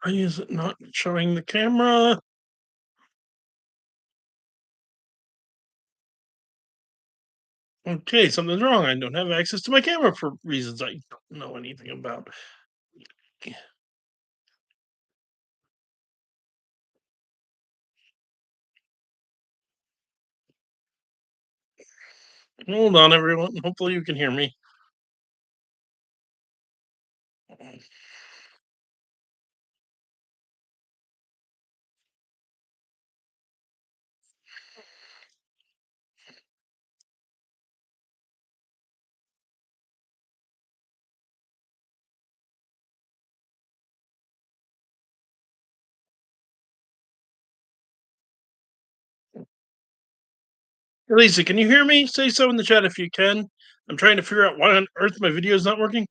Why is it not showing the camera? Okay, something's wrong. I don't have access to my camera for reasons I don't know anything about. Hold on, everyone. Hopefully, you can hear me. Lisa, can you hear me? Say so in the chat if you can. I'm trying to figure out why on earth my video is not working.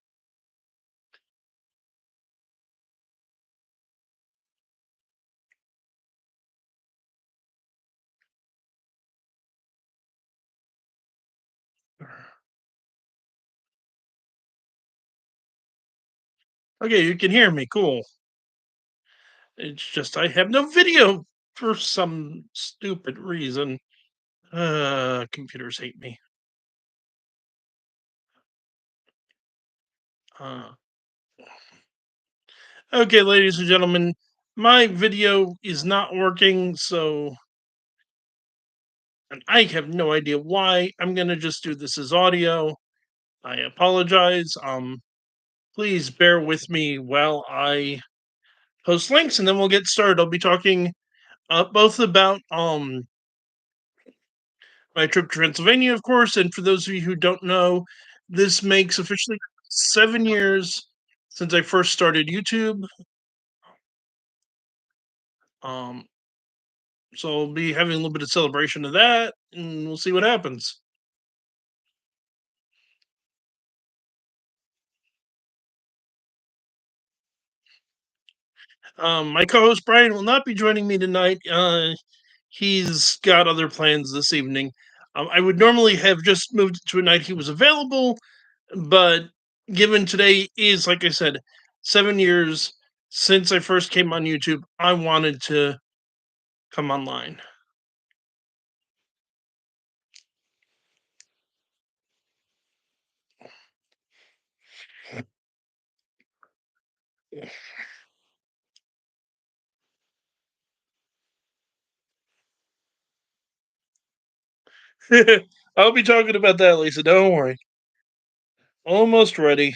Okay, you can hear me. Cool. It's just I have no video for some stupid reason. Computers hate me. Uh, okay, ladies and gentlemen, my video is not working, so and I have no idea why. I'm gonna just do this as audio. I apologize. Please bear with me while I post links, and then we'll get started. I'll be talking both about my trip to Transylvania, of course, and for those of you who don't know, this makes officially 7 years since I first started YouTube. Um, so I'll be having a little bit of celebration of that, and we'll see what happens. My co-host Brian will not be joining me tonight. He's got other plans this evening. I would normally have just moved it to a night he was available, but given today is, like I said, 7 years since I first came on YouTube, I wanted to come online. I'll be talking about that, Lisa. Don't worry. Almost ready.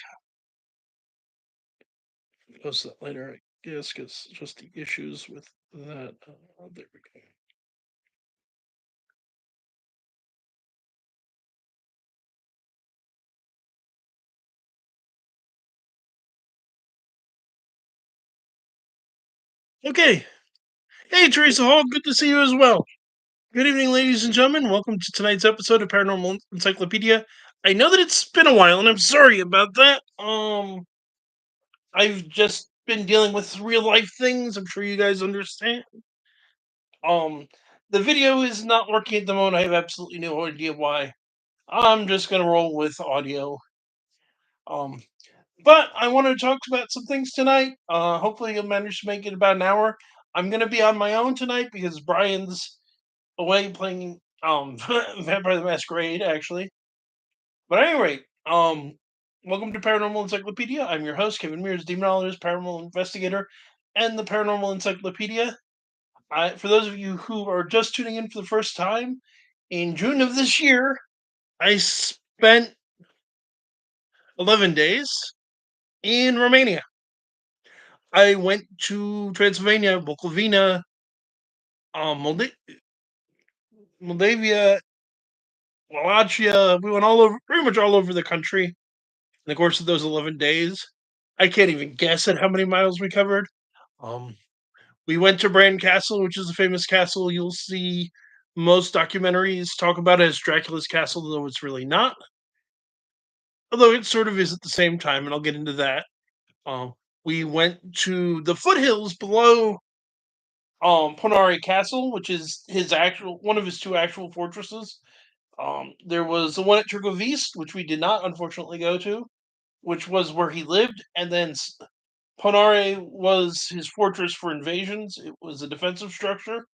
Post that later, I guess, because just the issues with that. There we go. Okay. Hey, Teresa Hall. Good to see you as well. Good evening, ladies and gentlemen. Welcome to tonight's episode of Paranormal Encyclopedia. I know that it's been a while, and I'm sorry about that. I've just been dealing with real life things. I'm sure you guys understand. Um, the video is not working at the moment. I have absolutely no idea why. I'm just gonna roll with audio. Um, but I want to talk about some things tonight. Hopefully, you'll manage to make it about an hour. I'm gonna be on my own tonight because Brian's away playing Vampire the Masquerade, actually. But at any rate, welcome to Paranormal Encyclopedia. I'm your host, Kevin Mears, demonologist, paranormal investigator, and the Paranormal Encyclopedia. For those of you who are just tuning in for the first time, in June of this year, I spent 11 days in Romania. I went to Transylvania, Bukovina, Moldavia, Wallachia. We went all over, pretty much all over the country in the course of those 11 days. I can't even guess at how many miles we covered. Um, we went to Bran Castle, which is a famous castle. You'll see most documentaries talk about it as Dracula's castle, though it's really not. Although it sort of is at the same time, and I'll get into that. Um, we went to the foothills below Ponari Castle, which is his actual one of his two actual fortresses. There was the one at Turgovist, which we did not unfortunately go to, which was where he lived, and then Ponare was his fortress for invasions. It was a defensive structure.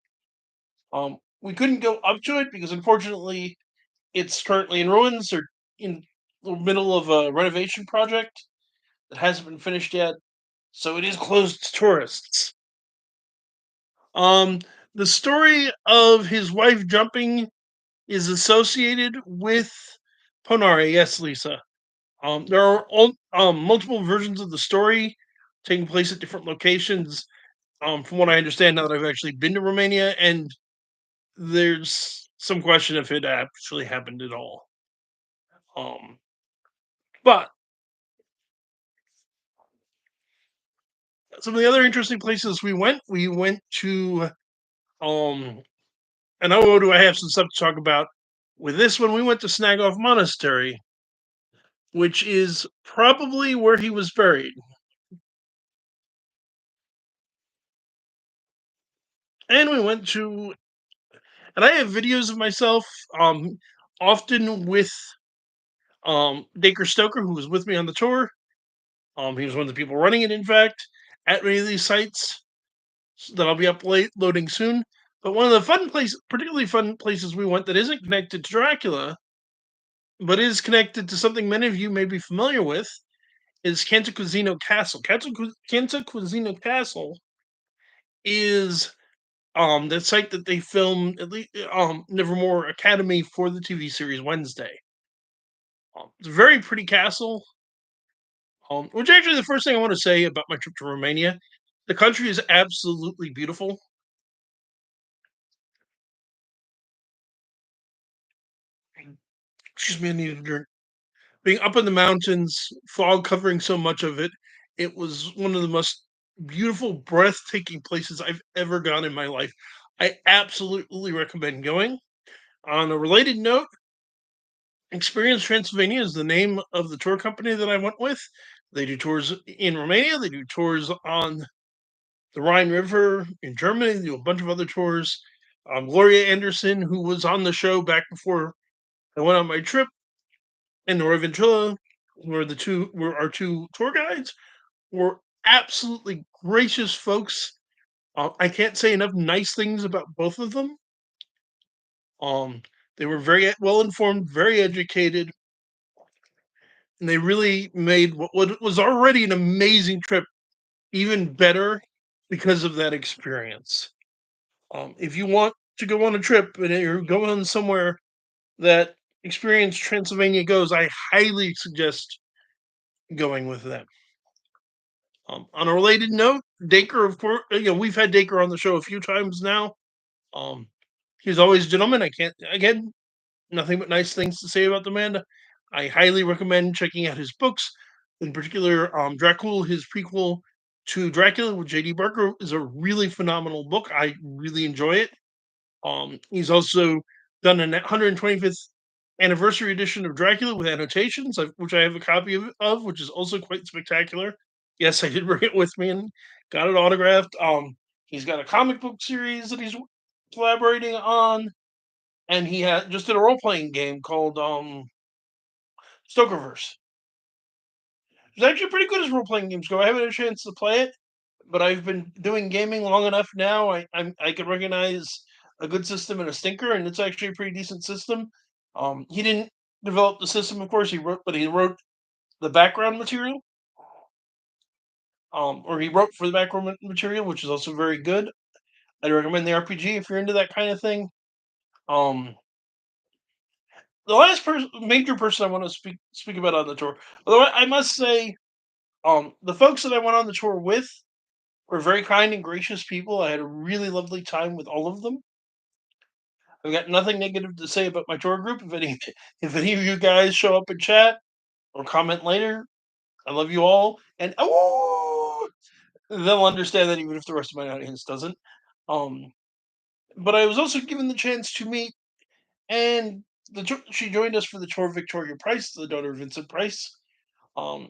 We couldn't go up to it because, unfortunately, it's currently in ruins or in the middle of a renovation project that hasn't been finished yet. So it is closed to tourists. Um, the story of his wife jumping is associated with Ponare. Yes, Lisa. There are multiple versions of the story taking place at different locations. From what I understand, now that I've actually been to Romania, and there's some question if it actually happened at all. Um, but some of the other interesting places we went to, um, and oh, do I have some stuff to talk about with this one? We went to Snagoff Monastery, which is probably where he was buried. And we went to, and I have videos of myself, um, often with Dacre Stoker, who was with me on the tour. He was one of the people running it, in fact, at many of these sites that I'll be uploading soon. But one of the particularly fun places we went that isn't connected to Dracula, but is connected to something many of you may be familiar with, is Cantacuzino Castle. Cantacuzino Castle is the site that they filmed at least Nevermore Academy for the TV series Wednesday. It's a very pretty castle. Which actually the first thing I want to say about my trip to Romania, the country is absolutely beautiful. Excuse me, I need a drink. Being up in the mountains, fog covering so much of it, it was one of the most beautiful, breathtaking places I've ever gone in my life. I absolutely recommend going. On a related note, Experience Transylvania is the name of the tour company that I went with. They do tours in Romania, they do tours on the Rhine River in Germany, they do a bunch of other tours. Gloria Anderson, who was on the show back before I went on my trip, and Roy Ventrilla were our two tour guides, were absolutely gracious folks. I can't say enough nice things about both of them. Um, they were very well informed, very educated, and they really made what was already an amazing trip even better because of that experience. If you want to go on a trip and you're going somewhere that Experience Transylvania goes, I highly suggest going with them. On a related note, Dacre, of course, we've had Dacre on the show a few times now. Um, he's always a gentleman. I can't, again, nothing but nice things to say about the man. I highly recommend checking out his books, in particular, Dracula, his prequel to Dracula with J.D. Barker is a really phenomenal book. I really enjoy it. He's also done a 125th anniversary edition of Dracula with annotations, which I have a copy of, which is also quite spectacular. Yes, I did bring it with me and got it autographed. He's got a comic book series that he's collaborating on, and he had just did a role playing game called Stokerverse. It's actually pretty good as role playing games go. I haven't had a chance to play it, but I've been doing gaming long enough now. I can recognize a good system and a stinker, and it's actually a pretty decent system. He didn't develop the system, of course. He wrote the background material, or he wrote for the background material, which is also very good. I'd recommend the RPG if you're into that kind of thing. Um, the last major person I want to speak about on the tour, although I must say, the folks that I went on the tour with were very kind and gracious people. I had a really lovely time with all of them. I've got nothing negative to say about my tour group. If any of you guys show up in chat or comment later, I love you all, and oh, they'll understand that even if the rest of my audience doesn't. Um, but I was also given the chance to meet, and she joined us for the tour of Victoria Price, the daughter of Vincent Price. Um,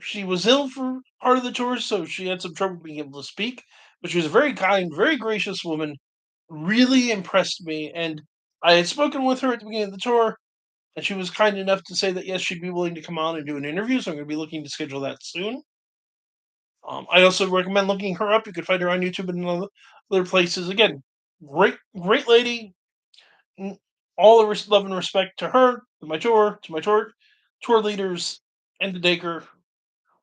she was ill for part of the tour, so she had some trouble being able to speak. But she was a very kind, very gracious woman. Really impressed me, and I had spoken with her at the beginning of the tour, and she was kind enough to say that yes, she'd be willing to come on and do an interview. So I'm going to be looking to schedule that soon. I also recommend looking her up. You can find her on YouTube and other places. Again, great lady. n- All the love and respect to her, to my tour leaders, and to Dacre.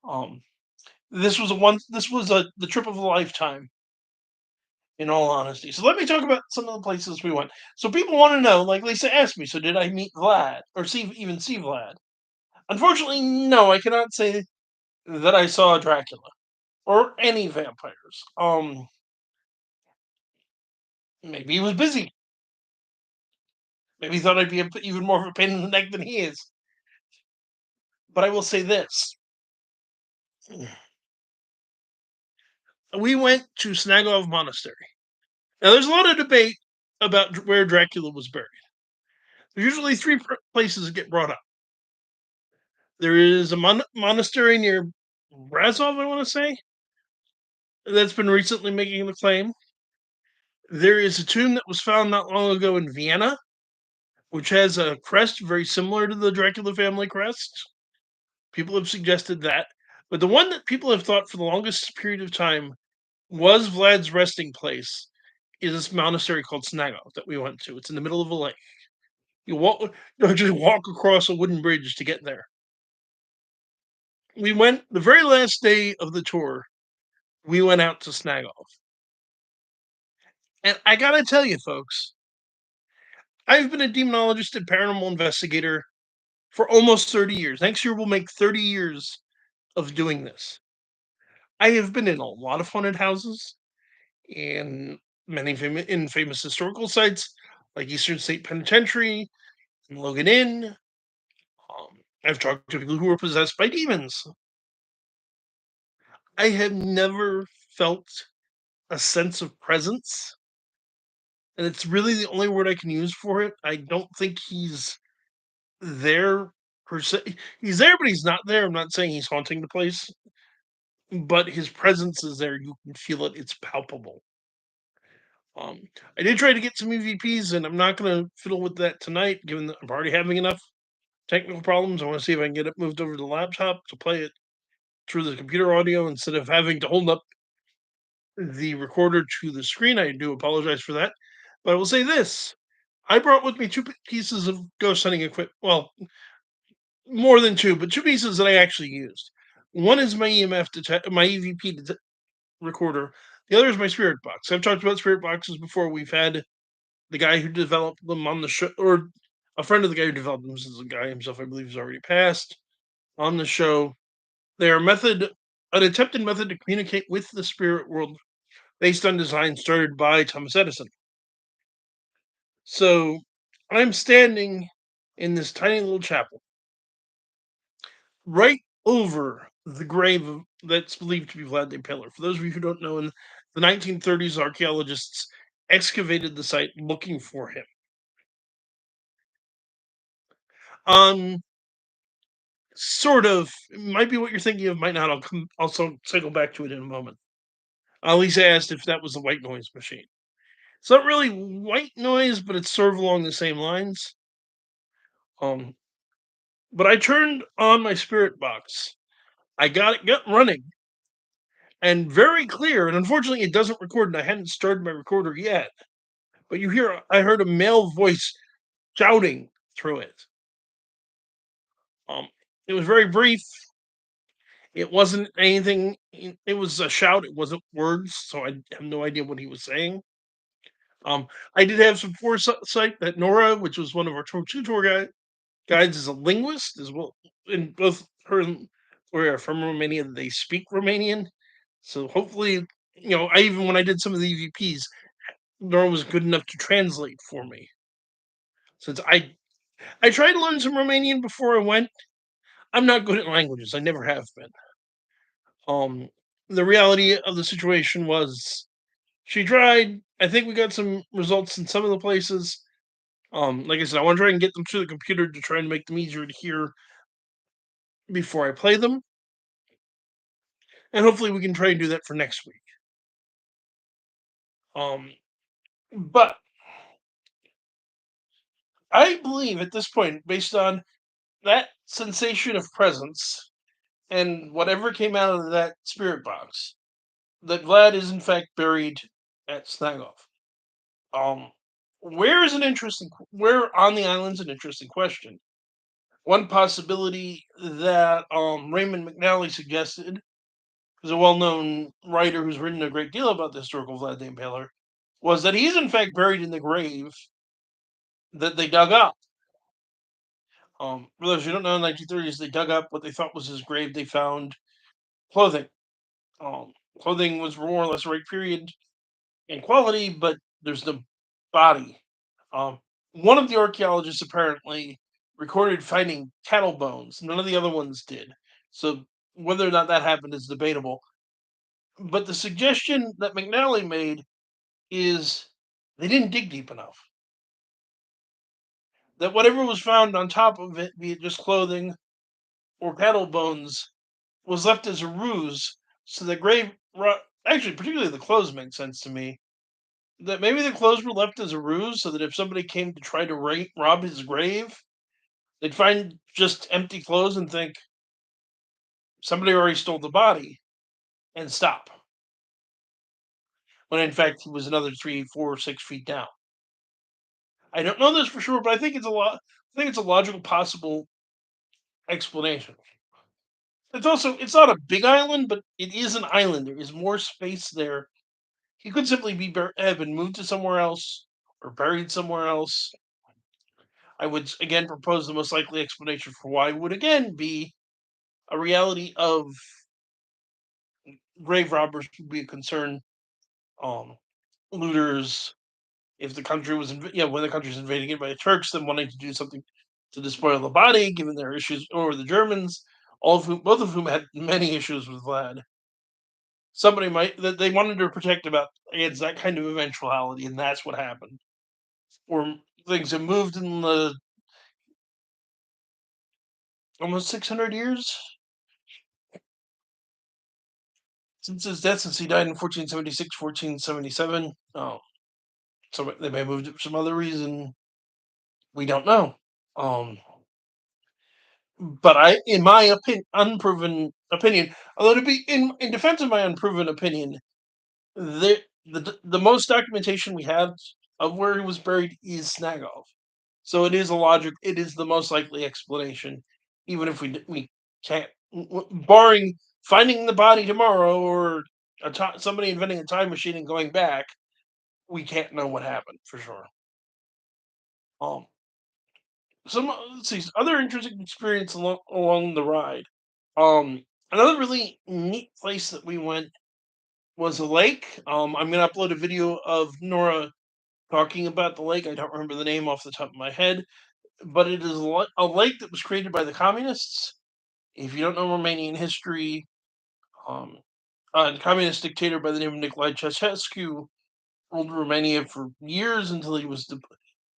Um, this was a one. This was a the trip of a lifetime, in all honesty. So let me talk about some of the places we went. So people want to know, like Lisa asked me, so did I meet Vlad or see Vlad? Unfortunately, no. I cannot say that I saw Dracula or any vampires. Maybe he was busy. Maybe he thought I'd be even more of a pain in the neck than he is. But I will say this: we went to Snagov Monastery. Now, there's a lot of debate about where Dracula was buried. There's usually three places that get brought up. There is a monastery near Razov, I want to say, that's been recently making the claim. There is a tomb that was found not long ago in Vienna, which has a crest very similar to the Dracula family crest. People have suggested that. But the one that people have thought for the longest period of time was Vlad's resting place is this monastery called Snagov that we went to. It's in the middle of a lake. You actually walk across a wooden bridge to get there. We went the very last day of the tour. We went out to Snagov, and I gotta tell you, folks, I've been a demonologist and paranormal investigator for almost 30 years. Next year will make 30 years of doing this. I have been in a lot of haunted houses and in famous historical sites like Eastern State Penitentiary and Logan Inn. I've talked to people who were possessed by demons. I have never felt a sense of presence, and it's really the only word I can use for it. I don't think he's there per se. He's there, but he's not there. I'm not saying he's haunting the place, but his presence is there. You can feel it. It's palpable. Um, I did try to get some EVPs, and I'm not going to fiddle with that tonight, given that I'm already having enough technical problems. I want to see if I can get it moved over to the laptop to play it through the computer audio instead of having to hold up the recorder to the screen. I do apologize for that. But I will say this: I brought with me two pieces of ghost hunting equipment. Well, more than two, but two pieces that I actually used. One is my my EVP recorder. The other is my spirit box. I've talked about spirit boxes before. We've had the guy who developed them on the show, or a friend of the guy who developed them, since the guy himself, I believe, has already passed, on the show. They are an attempted method to communicate with the spirit world based on design started by Thomas Edison. So I'm standing in this tiny little chapel right over the grave that's believed to be Vlad the Impaler. For those of you who don't know, in the 1930s, archaeologists excavated the site looking for him. Um, sort of, it might be what you're thinking of, might not. I'll also cycle back to it in a moment. Lisa asked if that was the white noise machine. It's not really white noise, but it's sort of along the same lines. Um, but I turned on my spirit box. I got running and very clear. And unfortunately, it doesn't record, and I hadn't started my recorder yet. But I heard a male voice shouting through it. Um, it was very brief. It wasn't anything. It was a shout. It wasn't words, so I have no idea what he was saying. Um, I did have some foresight that Nora, which was one of our guides, is a linguist as well. And both her and Gloria are from Romania. They speak Romanian, so hopefully, I even when I did some of the EVPs, Nora was good enough to translate for me. Since I tried to learn some Romanian before I went, I'm not good at languages. I never have been. Um, the reality of the situation was she tried. I think we got some results in some of the places. Like I said, I want to try and get them to the computer to try and make them easier to hear before I play them, and hopefully we can try and do that for next week. Um, but I believe at this point, based on that sensation of presence and whatever came out of that spirit box, that Vlad is in fact buried at Snagov. Um, where is an interesting? Where on the island's an interesting question. One possibility that Raymond McNally suggested, who's a well-known writer who's written a great deal about the historical Vlad the Impaler, was that he's in fact buried in the grave that they dug up. For those who don't know, in the 1930s, they dug up what they thought was his grave. They found clothing. Um, Clothing was more or less right period in quality, but there's no body. Um, One of the archaeologists apparently recorded finding cattle bones. None of the other ones did. So whether or not that happened is debatable. But the suggestion that McNally made is they didn't dig deep enough. That whatever was found on top of it, be it just clothing or cattle bones, was left as a ruse. So the actually, particularly the clothes make sense to me. That maybe the clothes were left as a ruse, so that if somebody came to try to rob his grave, they'd find just empty clothes and think somebody already stole the body and stop. When in fact he was another 3, 4, 6 feet down. I don't know this for sure, but I think it's a lot. I think it's a logical possible explanation. It's not a big island, but it is an island. There is more space there. He could simply have been moved to somewhere else or buried somewhere else. I would again propose the most likely explanation for why would again be a reality of grave robbers would be a concern. Um, Looters, if the country was, when the country's invading it by the Turks, then wanting to do something to despoil the body, given their issues over the Germans, both of whom had many issues with Vlad. Somebody might that they wanted to protect about against that kind of eventuality, and that's what happened. Or things have moved in the almost 600 years since his death, since he died in 1476, 1477. Oh, so they may have moved it for some other reason. We don't know. Um, but in my unproven opinion, although to be in defense of my unproven opinion, the most documentation we have of where he was buried is Snagov. So it is a logic. It is the most likely explanation, even if we can't, barring finding the body tomorrow or somebody inventing a time machine and going back, we can't know what happened for sure. Um, some let's see other interesting experience along the ride. Another really neat place that we went was a lake. I'm gonna upload a video of Nora talking about the lake. I don't remember the name off the top of my head, but it is a lake that was created by the communists. If you don't know Romanian history, um, a communist dictator by the name of Nicolae Ceausescu ruled Romania for years until he was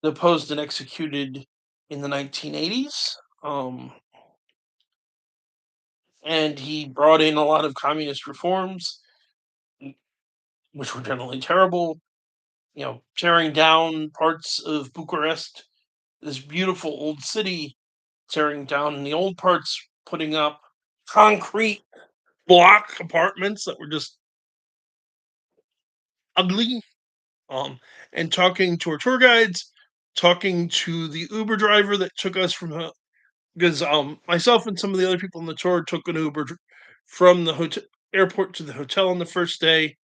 deposed and executed in the 1980s. And he brought in a lot of communist reforms, which were generally terrible. Tearing down parts of Bucharest, this beautiful old city, tearing down the old parts, putting up concrete block apartments that were just ugly. And talking to our tour guides, talking to the Uber driver that took us from because myself and some of the other people on the tour took an Uber from the airport to the hotel on the first day.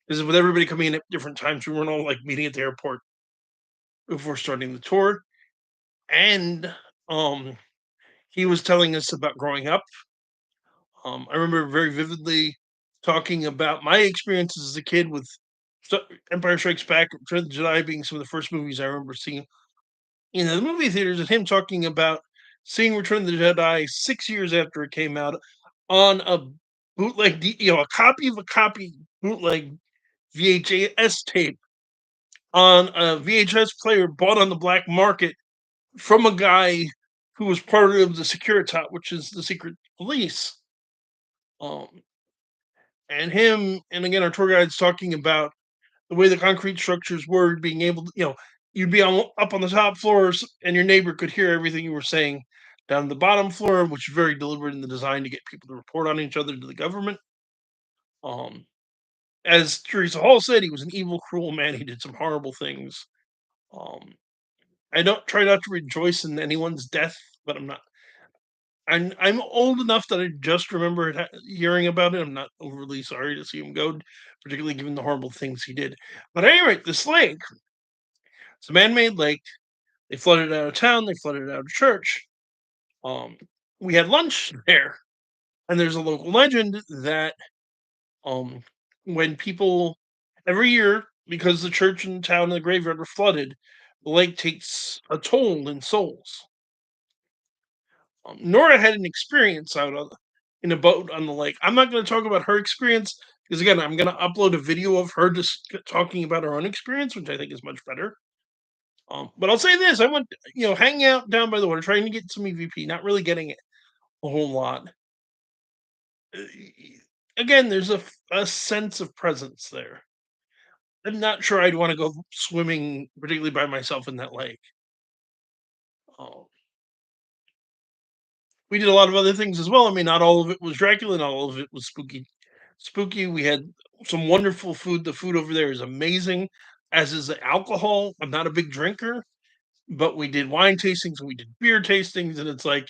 Because with everybody coming in at different times, we weren't all like meeting at the airport before starting the tour. And um, he was telling us about growing up. I remember very vividly talking about my experiences as a kid with Empire Strikes Back, Return of the Jedi being some of the first movies I remember seeing in the movie theaters, and him talking about seeing Return of the Jedi 6 years after it came out on a bootleg, a copy of a copy bootleg VHS tape on a VHS player bought on the black market from a guy who was part of the Securitat, which is the secret police. Um, and him, and again, our tour guide's talking about the way the concrete structures were, being able to, you'd be up on the top floors and your neighbor could hear everything you were saying. down to the bottom floor, which is very deliberate in the design to get people to report on each other to the government. Um, as Teresa Hall said, he was an evil, cruel man. He did some horrible things. Um, I don't try not to rejoice in anyone's death, but I'm old enough that I just remember hearing about it. I'm not overly sorry to see him go, particularly given the horrible things he did. But at any rate, this lake, it's a man-made lake. They flooded it out of town. They flooded it out of church. Um, we had lunch there, and there's a local legend that um, when people every year, because the church and town and the graveyard were flooded, the lake takes a toll in souls. Nora had an experience in a boat on the lake. I'm not going to talk about her experience because again, I'm going to upload a video of her just talking about her own experience, which I think is much better. But I'll say this: I went, hanging out down by the water, trying to get some EVP, not really getting it a whole lot. Uh, Again, there's a sense of presence there. I'm not sure I'd want to go swimming, particularly by myself in that lake. Um, we did a lot of other things as well. I mean, not all of it was Dracula, not all of it was spooky. Spooky. We had some wonderful food. The food over there is amazing, as is the alcohol. I'm not a big drinker, but we did wine tastings and we did beer tastings, and it's like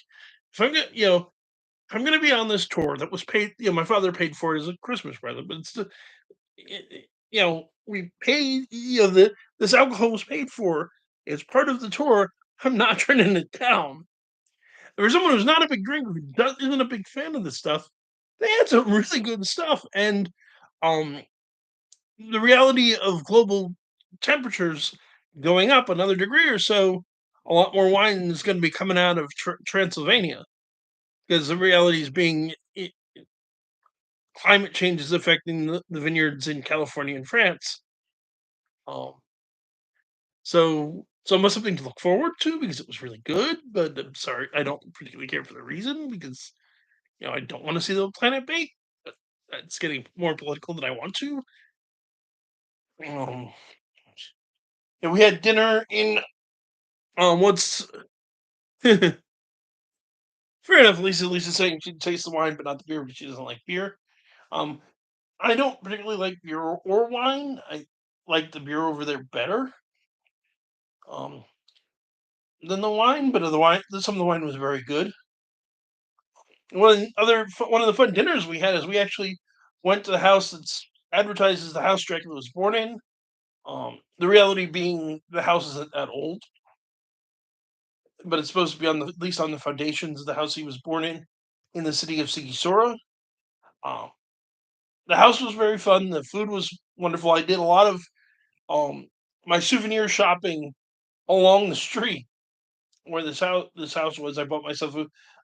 if I'm gonna, if I'm gonna be on this tour that was paid, my father paid for it as a Christmas present, but it's the, we paid, this alcohol was paid for as part of the tour. I'm not turning it down. For someone who's not a big drinker, isn't a big fan of this stuff, they had some really good stuff. And um, the reality of global temperatures going up another degree or so, a lot more wine is going to be coming out of Transylvania because the reality is climate change is affecting the vineyards in California and France. Um, so it must have something to look forward to because it was really good. But I'm sorry, I don't particularly care for the reason because I don't want to see the planet bake. But it's getting more political than I want to. Um, and we had dinner in what's fair enough. Lisa's saying she tastes the wine, but not the beer because she doesn't like beer. Um, I don't particularly like beer or wine. I like the beer over there better um, than the wine, but some of the wine was very good. One of the fun dinners we had is we actually went to the house that's advertised as the house Dracula was born in. The reality being the house isn't that old, but it's supposed to be at least on the foundations of the house he was born in the city of Sigisora. Um, the house was very fun. The food was wonderful. I did a lot of um, my souvenir shopping along the street where this house was. I bought myself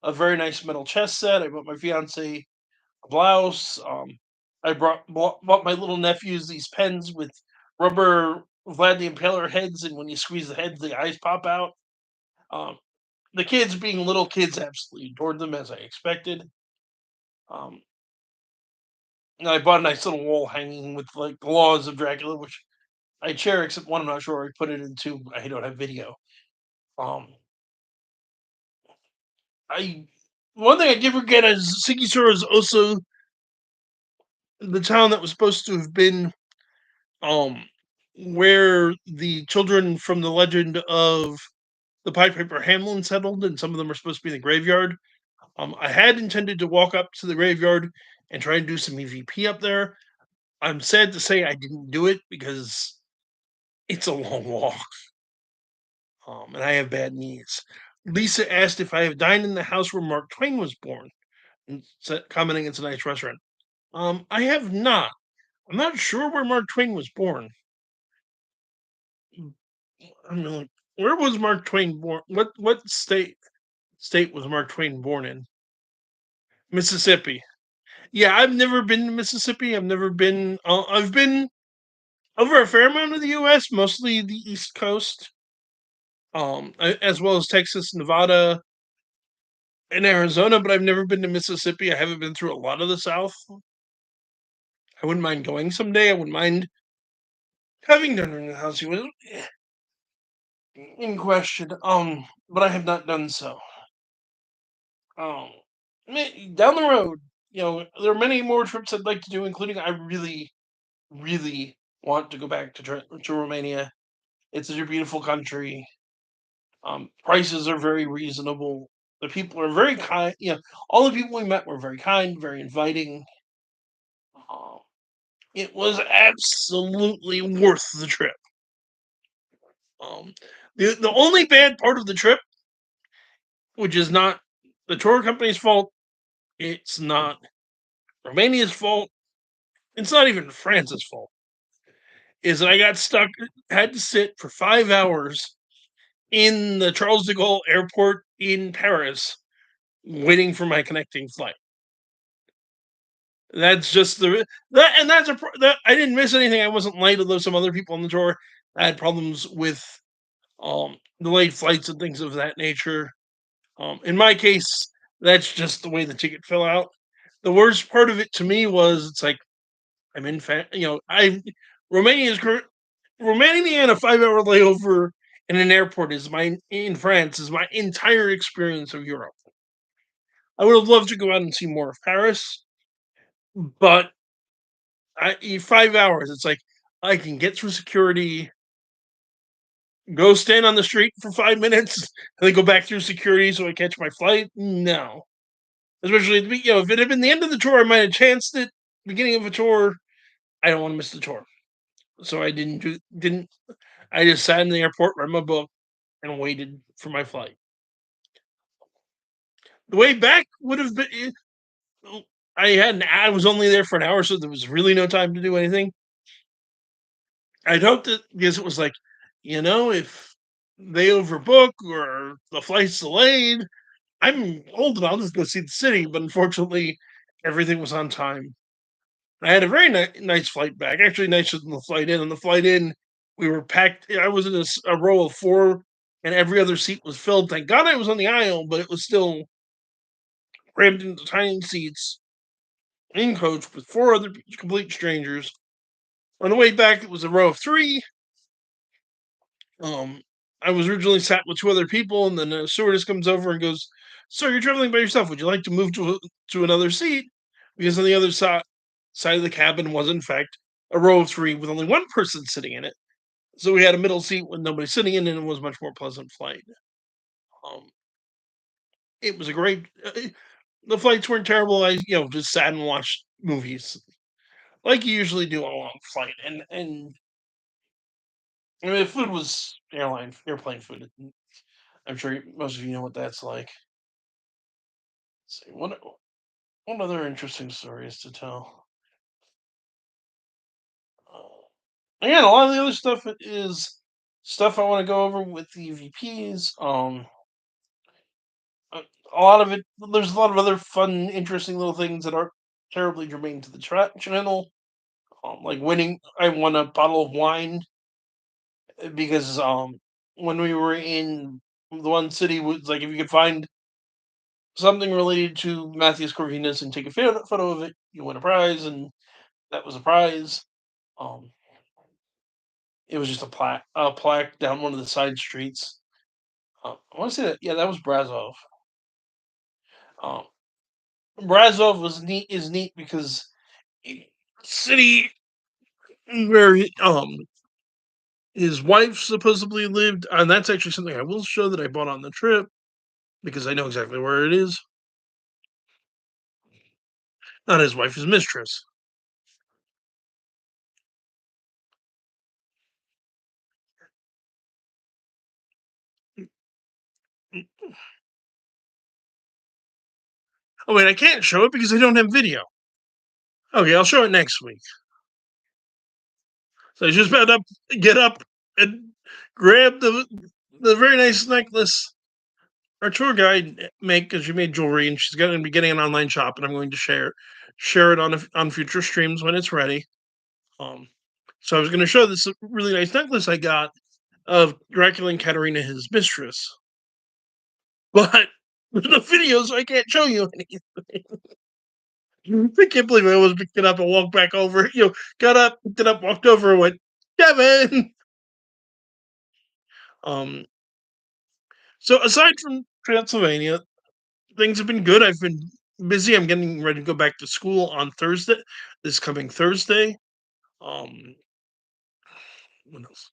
a very nice metal chess set. I bought my fiance a blouse. I bought my little nephews these pens with rubber Vlad the Impaler heads, and when you squeeze the heads, the eyes pop out. Um, the kids, being little kids, absolutely adored them as I expected. Um, and I bought a nice little wall hanging with like the laws of Dracula, which I share, except one I'm not sure I put it into. I don't have video. Um, I One thing I did forget is Sigisura is also the town that was supposed to have been um where the children from the legend of the Pied Piper Hamlin settled, and some of them are supposed to be in the graveyard. I had intended to walk up to the graveyard and try and do some EVP up there. I'm sad to say I didn't do it because it's a long walk, and I have bad knees. Lisa asked if I have dined in the house where Mark Twain was born, and commenting it's a nice restaurant. I have not. I'm not sure where Mark Twain was born. I mean, like, where was Mark Twain born? What state was Mark Twain born in? Mississippi. Yeah, I've never been to Mississippi. I've never been. I've been over a fair amount of the U.S., mostly the East Coast, as well as Texas, Nevada, and Arizona. But I've never been to Mississippi. I haven't been through a lot of the South. I wouldn't mind going someday. I wouldn't mind having dinner in the house he was in question. But I have not done so. Um, down the road, there are many more trips I'd like to do, including I really, really want to go back to Romania. It's such a beautiful country. Prices are very reasonable. The people are very kind. All the people we met were very kind, very inviting. Um, it was absolutely worth the trip. Um, the only bad part of the trip, which is not the tour company's fault, it's not Romania's fault, it's not even France's fault, is that I got stuck, had to sit for 5 hours in the Charles de Gaulle airport in Paris waiting for my connecting flight. That's just that, and that I didn't miss anything. I wasn't late, although some other people on the tour had problems with delayed flights and things of that nature. In my case, that's just the way the ticket fell out. The worst part of it to me was it's like I'm in, I Romania is current. Romania and a 5 hour layover in an airport is my in France is my entire experience of Europe. I would have loved to go out and see more of Paris, but in 5 hours, it's like I can get through security, go stand on the street for 5 minutes, and then go back through security so I catch my flight. No, especially if it had been the end of the tour, I might have chanced it. Beginning of a tour, I don't want to miss the tour, so I didn't. I just sat in the airport, read my book, and waited for my flight. The way back would have been. I was only there for an hour, so there was really no time to do anything. I'd hoped that because it was like, if they overbook or the flight's delayed, I'm old and I'll just go see the city. But unfortunately, everything was on time. I had a very nice flight back, actually nicer than the flight in. On the flight in, we were packed. I was in a row of four, and every other seat was filled. Thank God I was on the aisle, but it was still crammed into tiny seats in coach with four other complete strangers. On the way back, it was a row of three. Um, I was originally sat with two other people, and then a stewardess comes over and goes, "So you're traveling by yourself? Would you like to move to another seat?" Because on the other side of the cabin was in fact a row of three with only one person sitting in it. So we had a middle seat with nobody sitting in, and it was a much more pleasant flight. Um, it was a great. The flights weren't terrible. I just sat and watched movies like you usually do on a long flight, and I mean, the food was airplane food. I'm sure most of you know what that's like. Let's see what other interesting stories to tell. Again, a lot of the other stuff is stuff I want to go over with the EVPs. A lot of it. There's a lot of other fun, interesting little things that aren't terribly germane to the channel. Like winning, I won a bottle of wine because when we were in the one city was like if you could find something related to Matthias Corvinus and take a photo of it, you win a prize, and that was a prize. Um, it was just a plaque down one of the side streets. I want to say that, yeah, that was Brazov. Um, Brazov was neat is neat because city where his wife supposedly lived, and that's actually something I will show that I bought on the trip because I know exactly where it is. Not his wife, his mistress. Oh wait, I can't show it because I don't have video. Okay, I'll show it next week. So I just about to get up and grab the very nice necklace our tour guide make because she made jewelry and she's going to be getting an online shop and I'm going to share it on future streams when it's ready. Um, so I was going to show this really nice necklace I got of Dracula and Katerina, his mistress, but the video, so I can't show you anything. I can't believe I almost picked it up and walked back over. Got up, picked it up, walked over, and went, Kevin. Um, so aside from Transylvania, things have been good. I've been busy. I'm getting ready to go back to school on Thursday, this coming Thursday. Um, what else?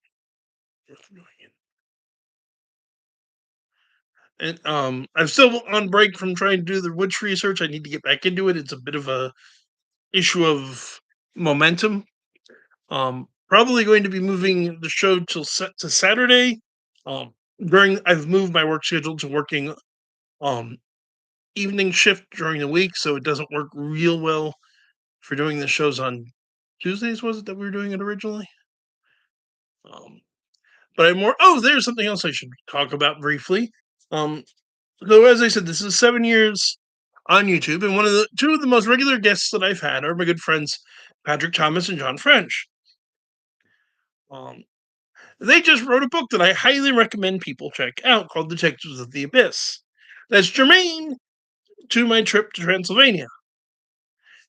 And I'm still on break from trying to do the witch research. I need to get back into it. It's a bit of a issue of momentum. Probably going to be moving the show to Saturday. Um, during I've moved my work schedule to working um evening shift during the week, so it doesn't work real well for doing the shows on Tuesdays. Was it that we were doing it originally? Um, but I'm more. Oh, there's something else I should talk about briefly. Um, so as I said, this is 7 years on YouTube, and two of the most regular guests that I've had are my good friends Patrick Thomas and John French. Um, they just wrote a book that I highly recommend people check out called Detectives of the Abyss. That's germane to my trip to Transylvania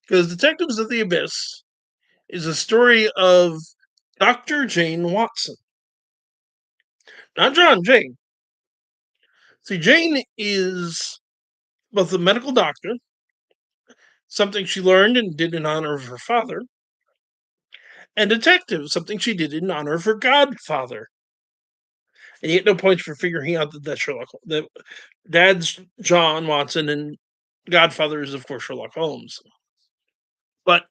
because Detectives of the Abyss is a story of Dr. Jane Watson, not John, Jane. See, Jane is both a medical doctor, something she learned and did in honor of her father, and detective, something she did in honor of her godfather. And you get no points for figuring out that that's Sherlock. That Dad's John Watson and Godfather is, of course, Sherlock Holmes. But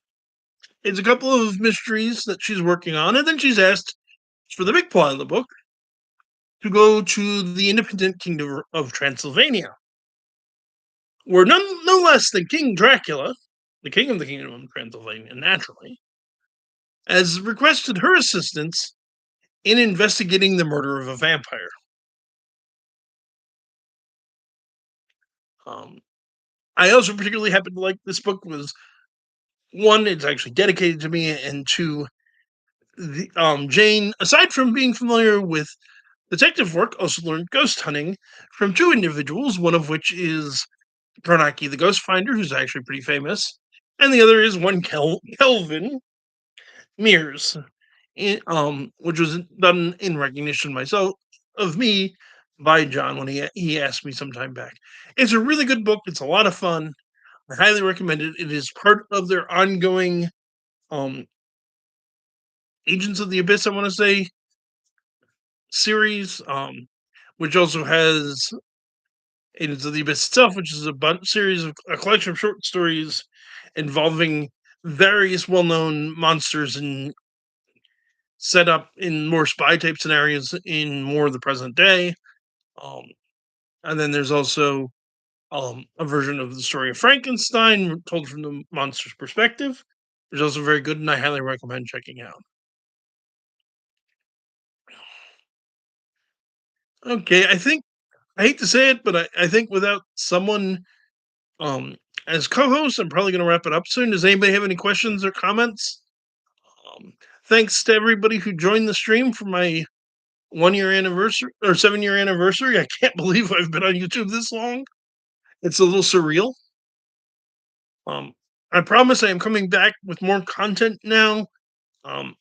it's a couple of mysteries that she's working on, and then she's asked for the big plot of the book to go to the independent kingdom of Transylvania, where no less than King Dracula, the king of the kingdom of Transylvania, naturally, has requested her assistance in investigating the murder of a vampire. Um, I also particularly happen to like this book was one, it's actually dedicated to me, and two, Jane, aside from being familiar with detective work, also learned ghost hunting from two individuals, one of which is Karnaki the Ghost Finder, who's actually pretty famous, and the other is one Kelvin Mears, which was done in recognition myself of me by John when he asked me some time back. It's a really good book. It's a lot of fun. I highly recommend it. It is part of their ongoing um, Agents of the Abyss, I want to say, series, which also has Agents of the Abyss itself, which is series of a collection of short stories involving various well-known monsters and set up in more spy type scenarios in more of the present day. Um, and then there's also a version of the story of Frankenstein told from the monster's perspective, which is also very good, and I highly recommend checking out. Okay, I hate to say it, but I think without someone um, as co-host, I'm probably going to wrap it up soon. Does anybody have any questions or comments? Um, Thanks to everybody who joined the stream for my 1 year anniversary or 7 year anniversary. I can't believe I've been on YouTube this long. It's a little surreal. Um, I promise I am coming back with more content now.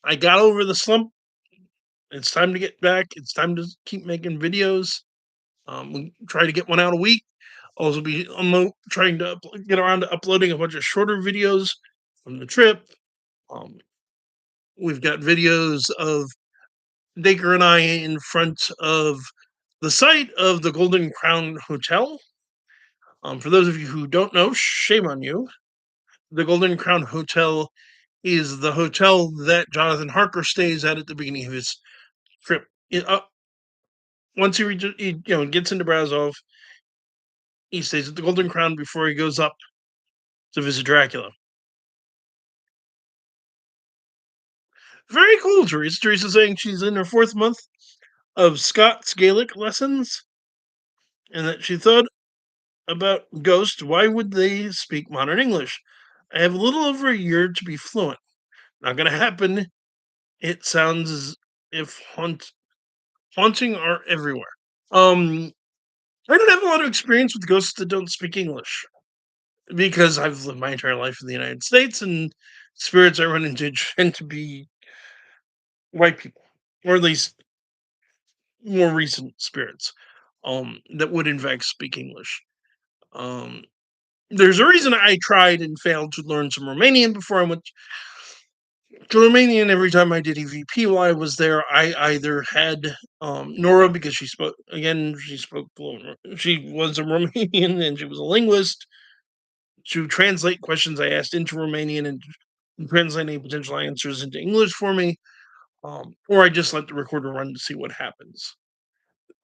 I got over the slump. It's time to get back. It's time to keep making videos. We try to get one out a week. Also, be trying to get around to uploading a bunch of shorter videos from the trip. Um, we've got videos of Dacre and I in front of the site of the Golden Crown Hotel. For those of you who don't know, shame on you. The Golden Crown Hotel is the hotel that Jonathan Harker stays at the beginning of his trip. Once he gets into Brazov, he stays at the Golden Crown before he goes up to visit Dracula. Very cool, Teresa. Teresa's saying she's in her 4th month of Scots Gaelic lessons, and that she thought about Ghost. Why would they speak modern English? I have a little over a year to be fluent. Not going to happen. It sounds as if haunting are everywhere. Um, I don't have a lot of experience with ghosts that don't speak English because I've lived my entire life in the United States, and spirits I run into tend to be white people, or at least more recent spirits that would in fact speak English. Um, there's a reason I tried and failed to learn some Romanian before I went to Romania, and every time I did EVP while I was there, I either had Nora, because she spoke fluent, she was a Romanian and she was a linguist, to translate questions I asked into Romanian and translate any potential answers into English for me, or I just let the recorder run to see what happens.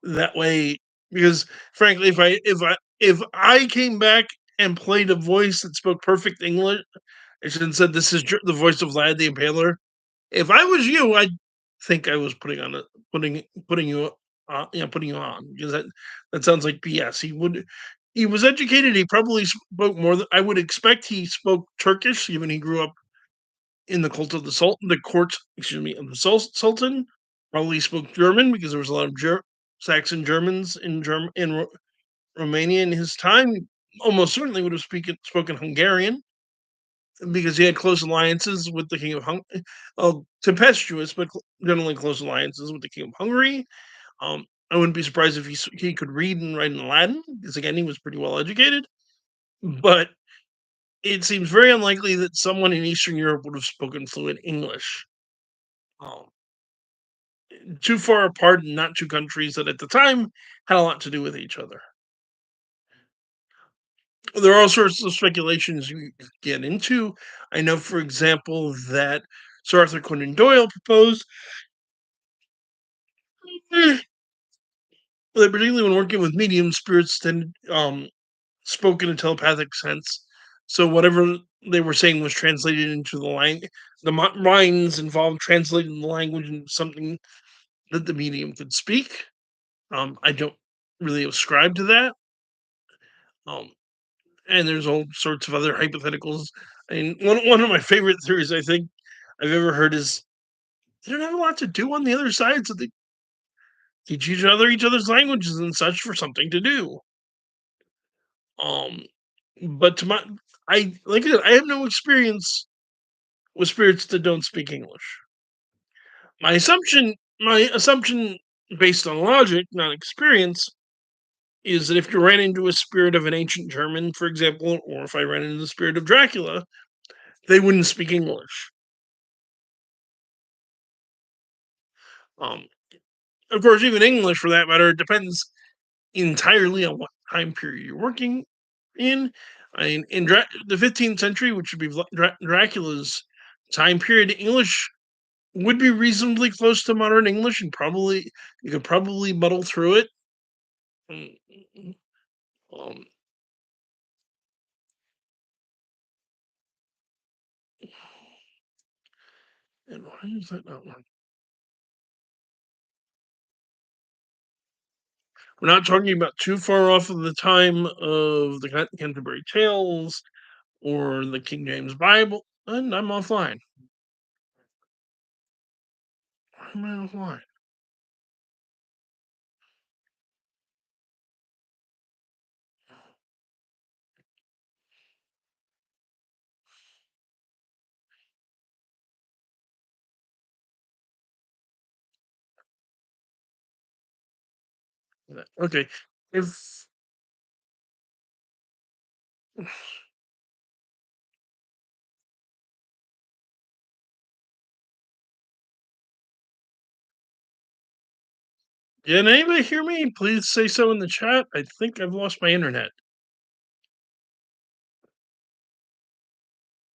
That way, because frankly, if I came back and played a voice that spoke perfect English and said, "This is the voice of Vlad the Impaler," if I was you, I'd think I was putting you putting you on, because that sounds like BS. He was educated. He probably spoke more than I would expect. He spoke Turkish, given he grew up in the cult of the Sultan, the court, excuse me, of the Sultan. Probably spoke German, because there was a lot of Saxon Germans in Romania in his time. Almost certainly would have spoken Hungarian, because he had close alliances with the king of Hungary, tempestuous but generally close alliances with the king of Hungary. I wouldn't be surprised if he could read and write in Latin, because again he was pretty well educated. But it seems very unlikely that someone in Eastern Europe would have spoken fluent English. Um, Too far apart, and not two countries that at the time had a lot to do with each other. There are all sorts of speculations you could get into. I know, for example, that Sir Arthur Conan Doyle proposed that, particularly when working with medium, spirits tend spoke in a telepathic sense. So whatever they were saying was translated into the language. The minds involved translating the language into something that the medium could speak. I don't really ascribe to that. Um, and there's all sorts of other hypotheticals. I mean, one of my favorite theories I think I've ever heard is they don't have a lot to do on the other side, so they teach each other's languages and such for something to do. Um, but to my, I like I said, I have no experience with spirits that don't speak English. My assumption, based on logic, not experience, is that if you ran into a spirit of an ancient German, for example, or if I ran into the spirit of Dracula, they wouldn't speak English. Um, of course, even English, for that matter, depends entirely on what time period you're working in. I mean, in the 15th century, which would be Dracula's time period, English would be reasonably close to modern English, and probably you could probably muddle through it. Mm, Um, and why is that not one? We're not talking about too far off of the time of the Canterbury Tales or the King James Bible, and I'm offline. I'm offline. Okay, if can anybody hear me? Please say so in the chat. I think I've lost my internet.